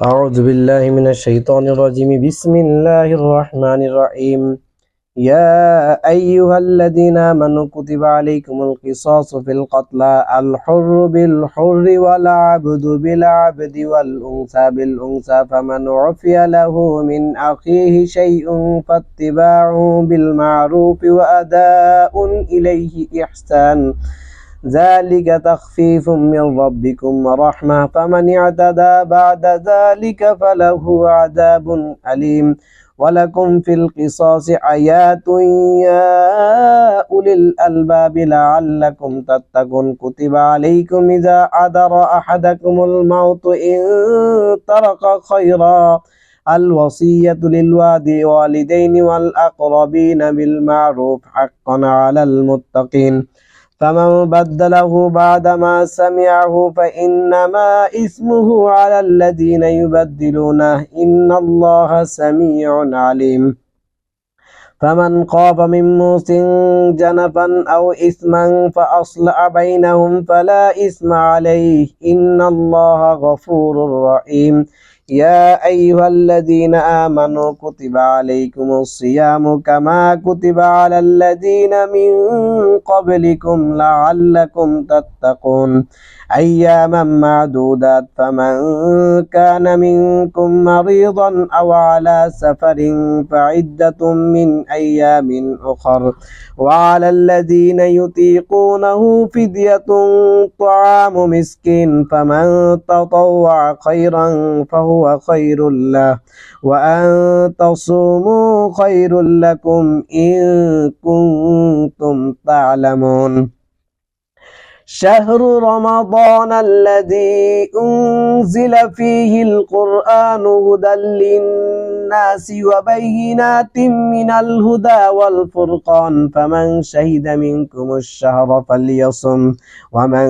أعوذ بالله من الشيطان الرجيم. بسم الله الرحمن الرحيم. يا أيها الذين آمنوا كتب عليكم القصاص في القتلى، الحر بالحر والعبد بالعبد والأنثى بالأنثى، فمن عفي له من أخيه شيء فاتباع بالمعروف وأداء إليه إحسان، ذلك تخفيف من ربكم ورحمة، فمن اعتدى بعد ذلك فله عذاب أليم. ولكم في القصاص حياة يا أولي الألباب لعلكم تتقون. كتب عليكم إذا حضر أحدكم الموت إن ترك خيرا الوصية للوالدين والأقربين بالمعروف حقا على المتقين، فمن بدله بعدما سمعه فإنما إثمه على الذين يبدلونه، إن الله سميع عليم. فمن خاف من موص جنفا أو إثما فأصلح بينهم فلا إثم عليه، إن الله غفور رحيم. يا أيها الذين آمنوا كتب عليكم الصيام كما كتب على الذين من قبلكم لعلكم تتقون، أياما معدودات، فمن كان منكم مريضا أو على سفر فعدة من أيام أخر، وعلى الذين يطيقونه فدية طعام مسكين، فمن تطوع خيرا فهو خير له، وأن تصوموا خير لكم إن كنتم تعلمون. شهر رمضان الذي أنزل فيه القرآن هدى للناس وبينات من الهدى والفرقان، فمن شهد منكم الشهر فليصم، ومن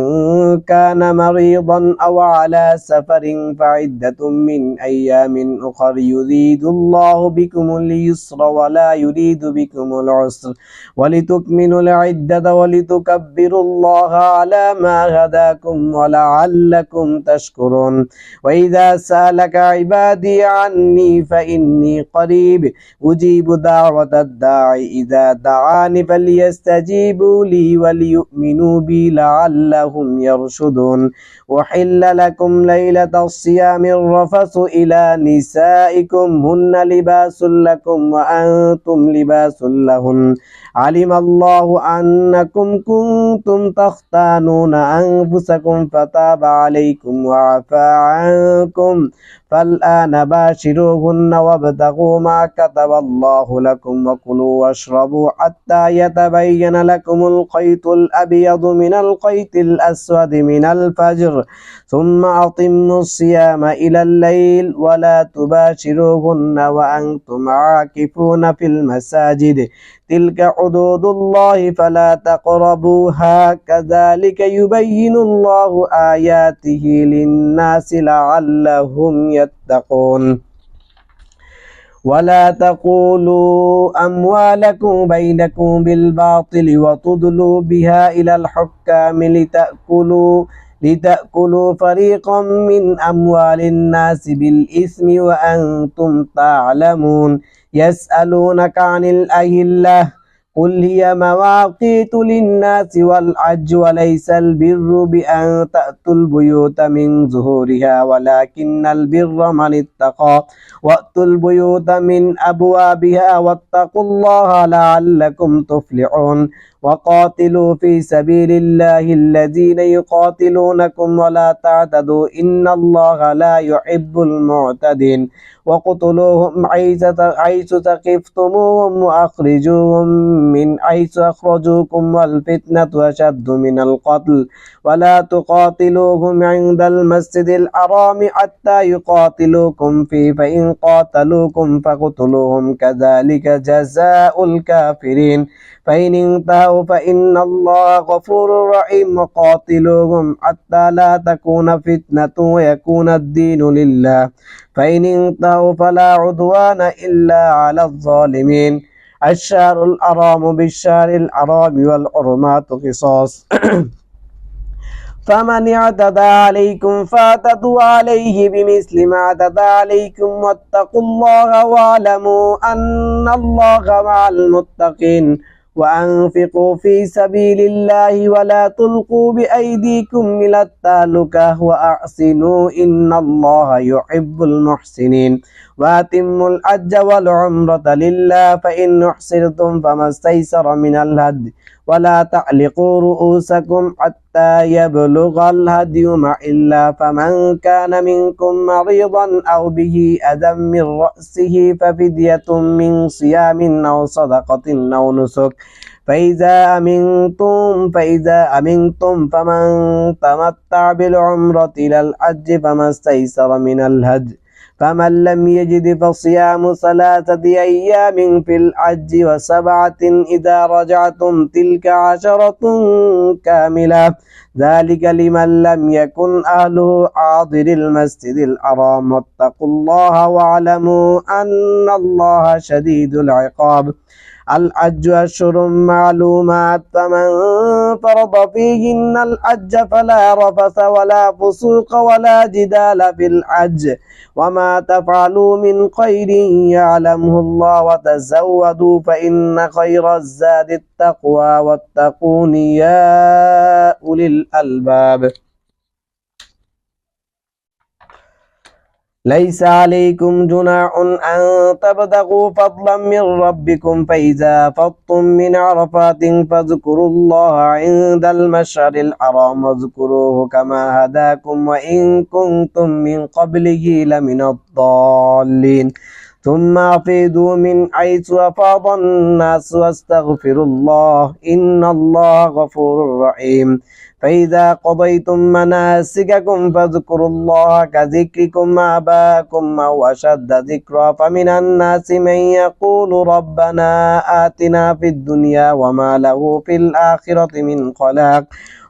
كان مريضا أو على سفر فعدة من أيام أخر، يريد الله بكم اليسر ولا يريد بكم العسر، ولتكملوا العدة ولتكبروا الله على ما هداكم ولعلكم تشكرون. وإذا سألك عبادي عني فإني قريب أجيب دعوة الداعي إذا دعاني فليستجيبوا لي وليؤمنوا بي لعلهم يرشدون. أحل لكم ليلة الصيام الرفث إلى نسائكم هن لباس لكم وأنتم لباس لهن، علم الله أنكم كنتم تختانون أنفسكم فتاب عليكم وعفى عنكم، فالآن باشروهن وابتغوا ما كتب الله لكم وكلوا واشربوا حتى يتبين لكم الخيط الأبيض من الخيط الأسود من الفجر، ثم أتموا الصيام إلى الليل ولا تباشروهن وأنتم عاكفون في المساجد، تلك حدود الله فلا تقربوها، كذلك يبين الله آياته للناس لعلهم يتقون. ولا تقولوا أموالكم بينكم بالباطل وتدلوا بها إلى الحكام لتأكلوا فريقا من أموال الناس بالإثم وأنتم تعلمون. يسألونك عن الأهلة قل هي مواقيت للناس والحج وليس البر بأن تأتوا البيوت من ظهورها ولكن البر من اتقى، وأتوا البيوت من أبوابها واتقوا الله لعلكم تفلحون. وقاتلوا في سبيل الله الذين يقاتلونكم ولا تعتدوا إن الله لا يحب المعتدين. وقتلوهم حيث ثقفتموهم وأخرجوهم من حيث أخرجوكم والفتنة أشد من القتل، ولا تقاتلوهم عند المسجد الحرام حتى يقاتلوكم فيه، فإن قاتلوكم فاقتلوهم كذلك جزاء الكافرين، فإن انتهوا فإن الله غفور رحيم. وقاتلوهم حتى لا تكون فتنة ويكون الدين لله، فإن انتهوا فلا عدوان إلا على الظالمين. الشهر الحرام بالشهر الحرام والحرمات قصاص فمن اعتدى عليكم فاعتدوا عليه بمثل ما اعتدى عليكم واتقوا الله واعلموا أن الله مع المتقين وأنفقوا في سبيل الله ولا تلقوا بأيديكم إلى التهلكة وأحسنوا إن الله يحب المحسنين وأتموا الحج والعمرة لله فإن أحصرتم فما استيسر من الهدي ولا تعلقوا رؤوسكم حتى يبلغ الهدي محله فمن كان منكم مريضا أو به أذى من رأسه ففدية من صيام أو صدقة أو نسك فإذا أمنتم فمن تمتع بالعمرة إلى الحج فما استيسر من الهدي فمن لم يجد فصيام 3 أيام في الحج و7 إذا رجعتم تلك 10 كاملة ذلك لمن لم يكن أهله حاضر المسجد الحرام واتقوا الله واعلموا أن الله شديد العقاب الحج أشهر معلومات فمن فرض فيهن الحج فلا رفث ولا فسوق ولا جدال في الحج وما تفعلوا من خير يعلمه الله وتزودوا فإن خير الزاد التقوى واتقون يا أولي الألباب ليس عليكم جناح أن تبتغوا فضلا من ربكم فإذا أفضتم من عرفات فاذكروا الله عند المشعر الحرام واذكروه كما هداكم وإن كنتم من قبله لمن الضالين ثم أفيدوا من حيث أفاض الناس واستغفروا الله إن الله غفور رحيم فإذا قضيتم مناسككم فاذكروا الله كذكركم آباءكم أو أشد ذكرا فمن الناس من يقول ربنا آتنا في الدنيا وما له في الآخرة من خلاق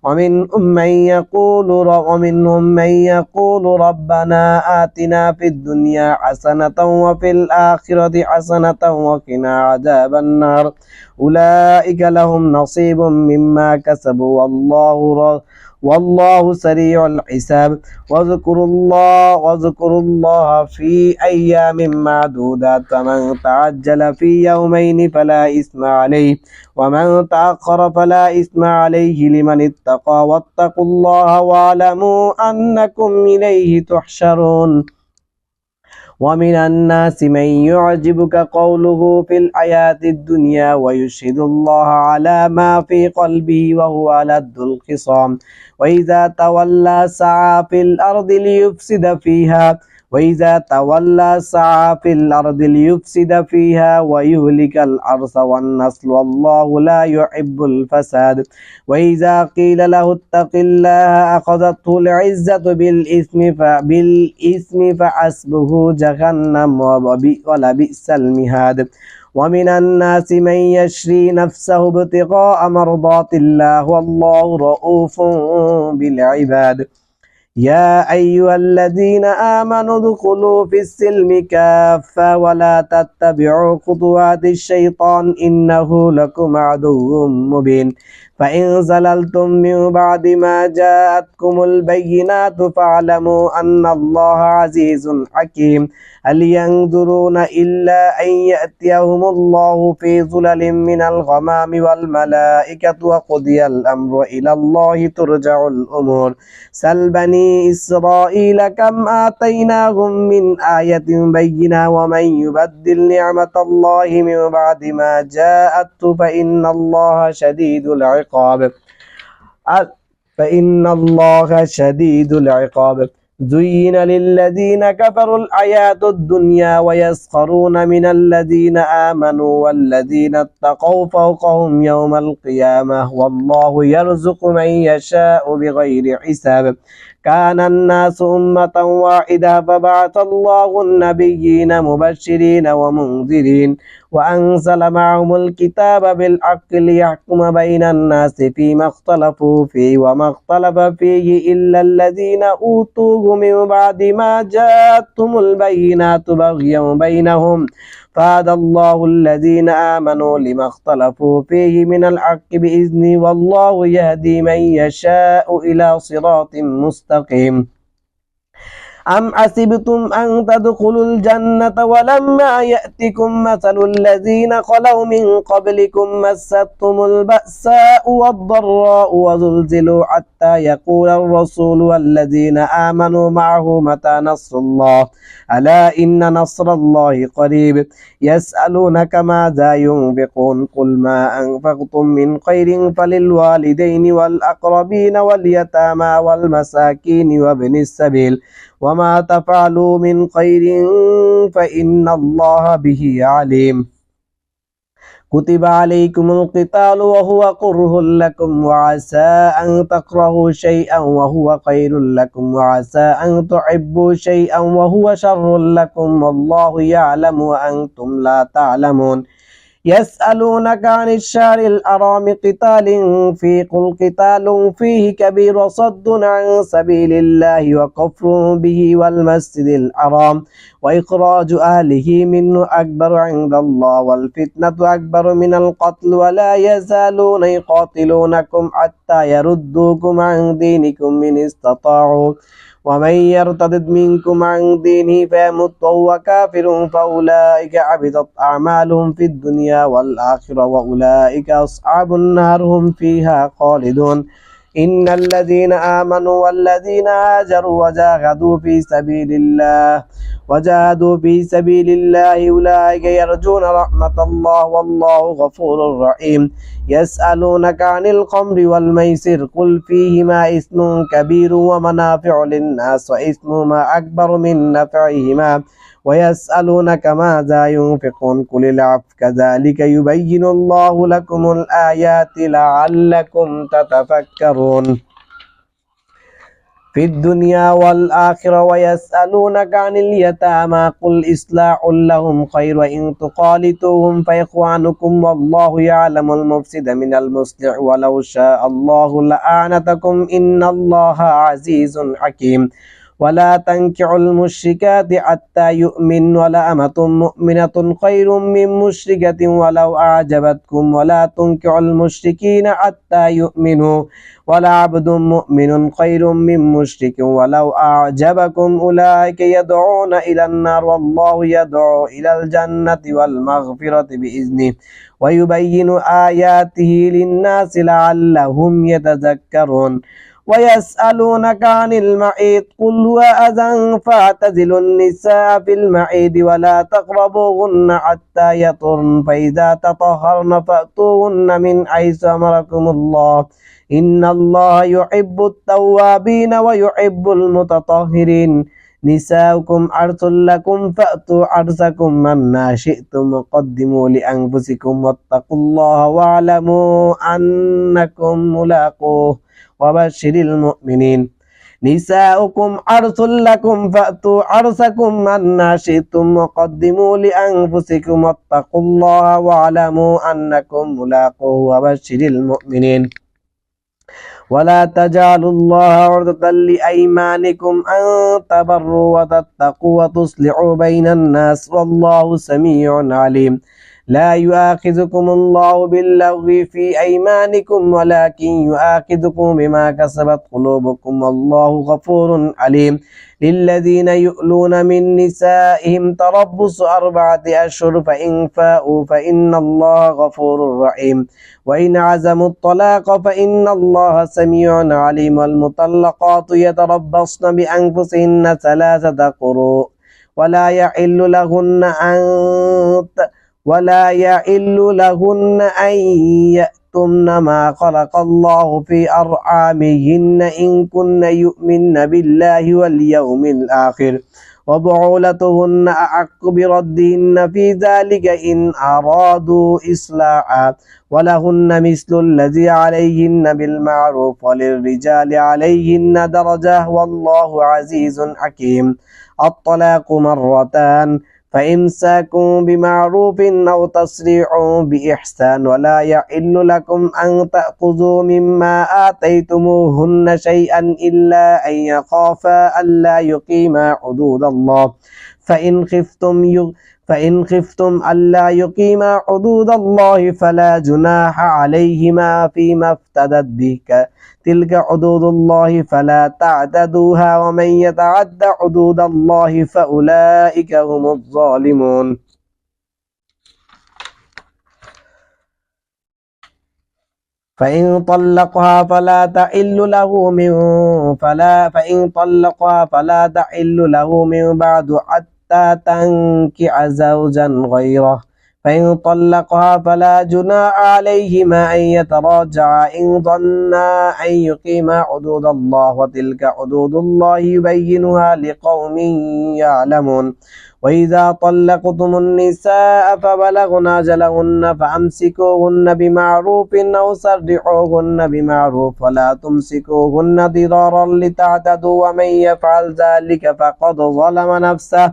ومنهم من يقول ربنا آتنا في الدنيا حسنة وفي الآخرة حسنة وقنا عذاب النار أولئك لهم نصيب مما كسبوا والله سريع الحساب واذكروا الله في أيام معدودات فمن تعجل في يومين فلا إثم عليه ومن تأخر فلا إثم عليه لمن اتقى واتقوا الله واعلموا أنكم إليه تحشرون ومن الناس من يعجبك قوله في الحياة الدنيا ويشهد الله على ما في قلبه وهو ألد الخصام وإذا تولى سعى في الأرض ليفسد فيها ويهلك الحرث والنسل والله لا يحب الفساد وإذا قيل له اتق الله أخذته العزة بالإثم فحسبه جهنم ولبئس المهاد ومن الناس من يشري نفسه ابتغاء مرضات الله والله رؤوف بالعباد يا أيها الذين آمنوا ادخلوا في السلم كافة ولا تتبعوا خطوات الشيطان إنه لكم عدو مبين فإن زللتم من بعد ما جاءتكم البينات فاعلموا أن الله عزيز حكيم هل ينظرون إلا أن يأتيهم الله في ظلل من الغمام والملائكة وقضي الأمر إلى الله ترجع الأمور سل بني إسرائيل كم آتيناهم من آية بينة ومن يبدل نعمة الله من بعد ما جاءته فإن الله شديد العقاب زين للذين كفروا الحياة الدنيا ويسخرون من الذين آمنوا والذين اتقوا فوقهم يوم القيامة والله يرزق من يشاء بغير حساب كان الناس أمة واحدة فبعث الله النبيين مبشرين ومنذرين وأنزل معهم الكتاب بالحق ليحكم بين الناس فيما اختلفوا فيه وما اختلف فيه إلا الذين أوتوه من بعد ما جاءتهم البينات بغيا بينهم فهدى الله الذين آمنوا لما اختلفوا فيه من الحق بإذنه والله يهدي من يشاء إلى صراط مستقيم أم حسبتم أن تدخلوا الجنة ولما يأتكم مثل الذين خلوا من قبلكم مستهم البأساء والضراء وزلزلوا حتى يقول الرسول والذين آمنوا معه متى نصر الله ألا إن نصر الله قريب يسألونك ماذا ينفقون قل ما أنفقتم من خير فللوالدين والأقربين واليتامى والمساكين وابن السبيل وما تفعلوا من خير فإن الله به عليم كتب عليكم القتال وهو كره لكم وعسى أن تكرهوا شيئا وهو خير لكم وعسى أن تحبوا شيئا وهو شر لكم والله يعلم وأنتم لا تعلمون يسألونك عن الشهر الحرام قتال فيه قل قتال فيه كبير وصد عن سبيل الله وكفر به والمسجد الحرام وإخراج أهله منه أكبر عند الله والفتنة أكبر من القتل ولا يزالون يقاتلونكم حتى يردوكم عن دينكم إن استطاعوا ومن يرتد منكم عن دينه فيمت وهو كافر فأولئك حبطت أعمالهم في الدنيا والآخرة وأولئك أصحاب النار هم فيها خالدون إن الذين آمنوا والذين هاجروا وجاهدوا في سبيل الله أولئك يرجون رحمة الله والله غفور رحيم يسألونك عن الخمر والميسر قل فيهما إثم كبير ومنافع للناس وإثمهما أكبر من نفعهما ويسألونك ماذا ينفقون قل العفو كذلك يبين الله لكم الآيات لعلكم تتفكرون في الدنيا والآخرة ويسألونك عن اليتامى قل إصلاح لهم خير وإن تخالطوهم فإخوانكم والله يعلم المفسد من المصلح ولو شاء الله لأعنتكم إن الله عزيز حكيم ولا تنكحوا المشركات حتى يؤمن ولأمة مؤمنة خير من مشركة ولو أعجبتكم ولا تنكحوا المشركين حتى يؤمنوا ولعبد مؤمن خير من مشرك ولو أعجبكم أولئك يدعون إلى النار والله يدعو إلى الجنة والمغفرة بإذنه ويبين آياته للناس لعلهم يتذكرون ويسألونك عن المعيد قل هو أذى فاعتزلوا النساء في المعيد ولا تقربوهن حتى يطهرن فإذا تطهرن فأتوهن من حيث أمركم الله إن الله يحب التوابين ويحب المتطهرين نساؤكم حرث لكم فأتوا حرثكم أنى شئتم وقدموا لأنفسكم واتقوا الله واعلموا أنكم ملاقوه وبشر المؤمنين نساؤكم حرث لكم فأتوا حرثكم أنى شئتم وقدموا لأنفسكم واتقوا الله واعلموا أنكم ملاقوه وبشر المؤمنين ولا تجعلوا الله عرضة لأيمانكم أن تبروا وتتقوا وتصلحوا بين الناس والله سميع عليم لا يؤاخذكم الله باللغو في أيمانكم ولكن يؤاخذكم بما كسبت قلوبكم والله غفور عليم للذين يؤلون من نسائهم تربص 4 أشهر فإن فاءوا فإن الله غفور رحيم وإن عزموا الطلاق فإن الله سميع عليم والمطلقات يتربصن بأنفسهن 3 قروء ولا يحل لهن أن يأتمن ما خلق الله في أرحامهن إن كن يؤمن بالله واليوم الآخر وبعولتهن أحق بردهن في ذلك إن أرادوا إصلاحا ولهن مثل الذي عليهن بالمعروف وللرجال عليهن درجة والله عزيز حكيم الطلاق مرتان فإمساك بمعروف أو تسريع بإحسان ولا يحل لكم أن تأخذوا مما آتيتموهن شيئا إلا أن يخافا ألا يقيما حدود الله فإن خفتم ألا يقيما حدود الله فلا جناح عليهما فيما افتدت به تلك حدود الله فلا تعتدوها ومن يتعد حدود الله فأولئك هم الظالمون فإن طلقها فلا تحل له من بعد حتى تنكح زوجا غيره فإن طلقها فلا جناح عليهما أن يتراجعا إن ظنا أن يقيما حدود الله وتلك حدود الله يبينها لقوم يعلمون وإذا طلقتم النساء فبلغن أجلهن فأمسكوهن بمعروف أو سرحوهن بمعروف ولا تمسكوهن ضرارا لتعتدوا ومن يفعل ذلك فقد ظلم نفسه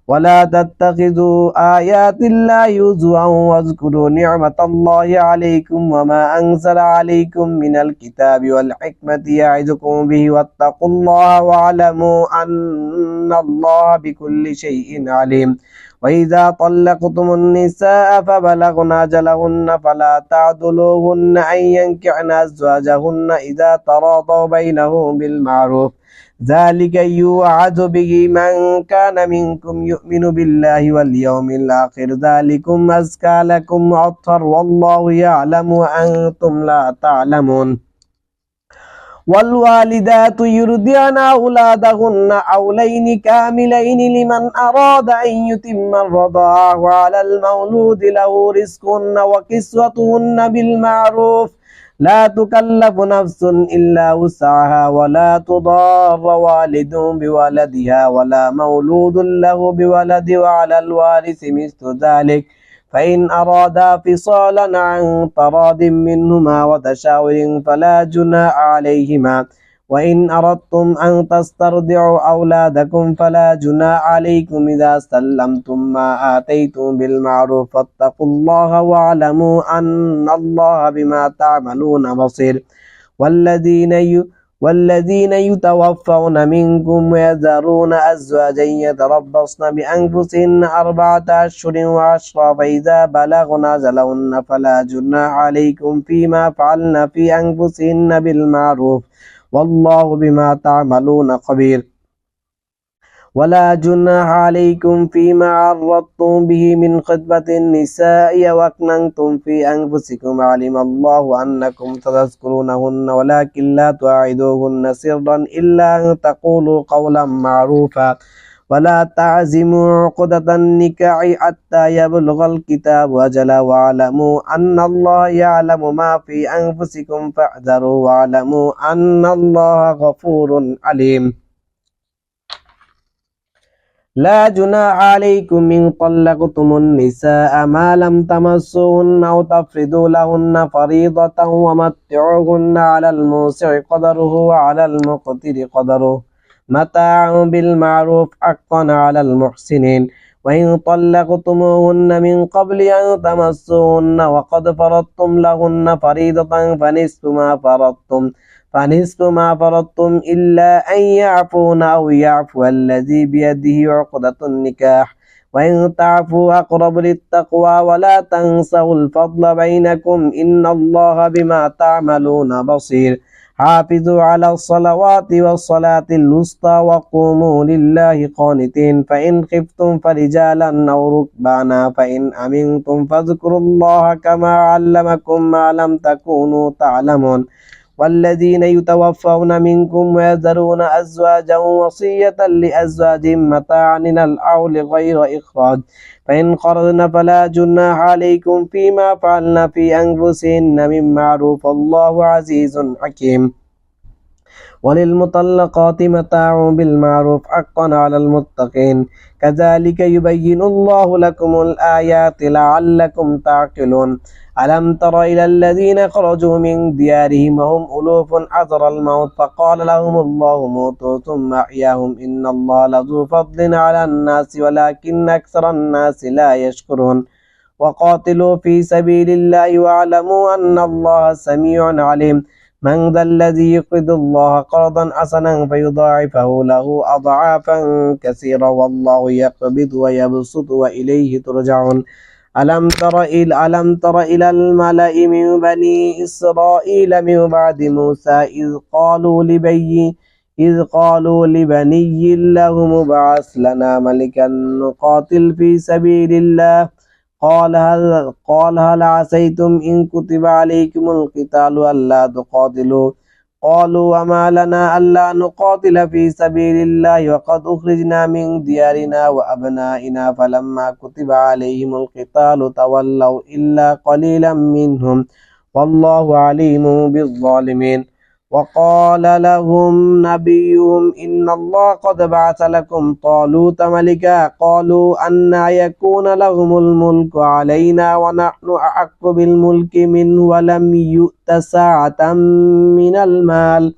ولا تتخذوا آيات الله هزوا واذكروا نعمة الله عليكم وما أنزل عليكم من الكتاب والحكمة يعظكم به واتقوا الله واعلموا أن الله بكل شيء عليم وإذا طلقتم النساء فبلغن أجلهن فلا تعضلوهن أن ينكحن أزواجهن إذا تراضوا بينهم بالمعروف ذلك يوعظ به من كان منكم يؤمن بالله واليوم الآخر ذلكم أزكى لكم وأطهر والله يعلم وأنتم لا تعلمون والوالدات يرضعن أولادهن حولين كاملين لمن أراد أن يتم الرضاعة وعلى المولود له رزقهن وكسوتهن بالمعروف لا تكلف نفس إلا وسعها ولا تضار والد بولدها ولا مولود له بولد وعلى الوارث مثل ذلك فإن أرادا فصالا عن تراض منهما وتشاور فلا جناح عليهما وإن أردتم أن تسترضعوا أولادكم فلا جناح عليكم إذا سلمتم ما آتيتم بالمعروف فاتقوا الله واعلموا أن الله بما تعملون بصير والذين يتوفون منكم ويذرون أزواجا يتربصن بأنفسهن 4 أشهر وعشرا فإذا بلغن أجلهن فلا جناح عليكم فيما فعلن في أنفسهن بالمعروف والله بما تعملون خبير ولا جناح عليكم فيما عرضتم به من خطبة النساء وأكننتم في أنفسكم علم الله أنكم تذكرونهن ولكن لا تواعدوهن سرا إلا أن تقولوا قولا معروفا ولا تعزموا عقدة النكاح حتى يبلغ الكتاب أجله واعلموا أن الله يعلم ما في أنفسكم فاحذروا واعلموا أن الله غفور عليم لا جناح عليكم إن طلقتم النساء ما لم تمسوهن أو تفرضوا لهن فريضة ومتعوهن على الموسع قدره وعلى المقتر قدره متاعا بالمعروف حقا على المحسنين وإن طلقتموهن من قبل أن تمسوهن وقد فرضتم لهن فريضة فنصف ما فرضتم إلا أن يعفون أو يعفو الذي بيده عقدة النكاح وإن تعفوا أقرب للتقوى ولا تنسوا الفضل بينكم إن الله بما تعملون بصير حافظوا على الصلوات والصلاة الوسطى وقوموا لله قانتين فإن خفتم فرجالا أو ركبانا فإن أمنتم فاذكروا الله كما علمكم ما لم تكونوا تعلمون والذين يتوفون منكم ويذرون أزواجا وصية لأزواجهم متاعا إلى الحول غير إخراج فإن خرجن فلا جناح عليكم فيما فعلن في أنفسهن من معروف الله عزيز حكيم وللمطلقات متاع بالمعروف حقا على المتقين كذلك يبين الله لكم الآيات لعلكم تعقلون ألم تر إلى الذين خرجوا من ديارهم وهم ألوف حذر الموت فقال لهم الله موتوا ثم أحياهم إن الله لذو فضل على الناس ولكن أكثر الناس لا يشكرون وقاتلوا في سبيل الله واعلموا أن الله سميع عليم من ذا الذي يقرض الله قرضا حسنا فيضاعفه له أضعافا كثيرا والله يقبض ويبسط وإليه ترجعون ألم تر إلى الملأ من بني إسرائيل من بعد موسى إذ قالوا لبني لهم ابعث لنا ملكا نقاتل في سبيل الله قال هل عسيتم إن كتب عليكم القتال ألا تقاتلوا قالوا وما لنا ألا نقاتل في سبيل الله وقد أخرجنا من ديارنا وأبنائنا فلما كتب عليهم القتال تولوا إلا قليلا منهم والله عليم بالظالمين وقال لهم نبيهم إن الله قد بعث لكم طالوت ملكا قالوا أنى يكون لهم الملك علينا ونحن أحق بالملك منه ولم يؤت ساعة من المال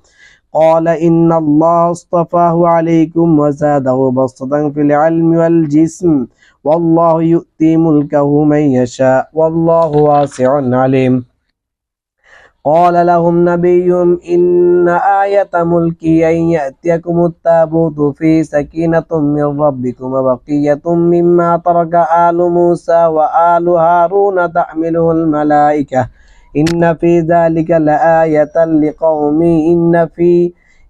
قال إن الله اصطفاه عليكم وزاده بسطة في العلم والجسم والله يؤتي ملكه من يشاء والله واسع عليم قال لهم نبيهم إن آية ملكي أن يأتيكم التابوت في سكينة من ربكم وبقية مما ترك آل موسى وآل هارون تحمله الملائكة إن في ذلك لآية لقوم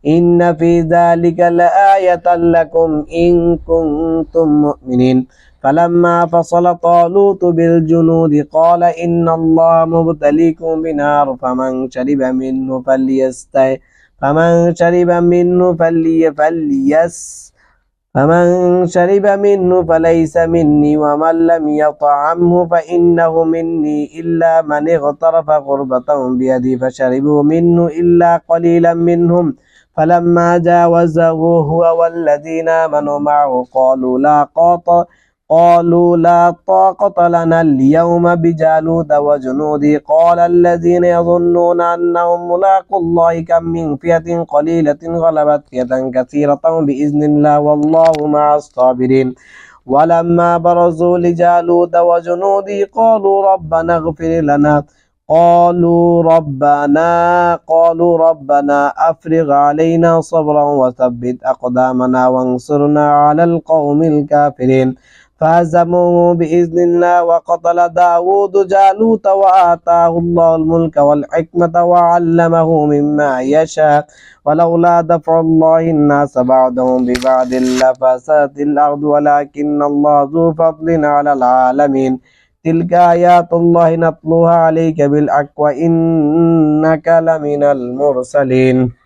إن في ذلك لآية لكم إن كنتم مؤمنين فلما فصل طالوت بالجنود قال إن الله مبتليكم بنار فمن شرب منه فليس مني ومن لم يطعمه فإنه مني إلا من اغترف غربة بيده فشربوا منه إلا قليلا منهم فلما جاوزه هو والذين آمنوا معه قالوا لا طاقة لنا اليوم بجالوت وجنوده قال الذين يظنون أنهم ملاقوا الله كم من فئة قليلة غلبت فئة كثيرة بإذن الله والله مع الصابرين ولما برزوا لجالوت وجنوده قالوا ربنا أفرغ علينا صبرا وثبت أقدامنا وانصرنا على القوم الكافرين فهزموه بإذن الله وقتل داود جالوت وآتاه الله الملك والحكمة وعلمه مما يشاء ولولا دفع الله الناس بعضهم ببعض لفسدت الأرض ولكن الله ذو فضل على العالمين تلك آيات الله نتلوها عليك بالحق وإنك لمن المرسلين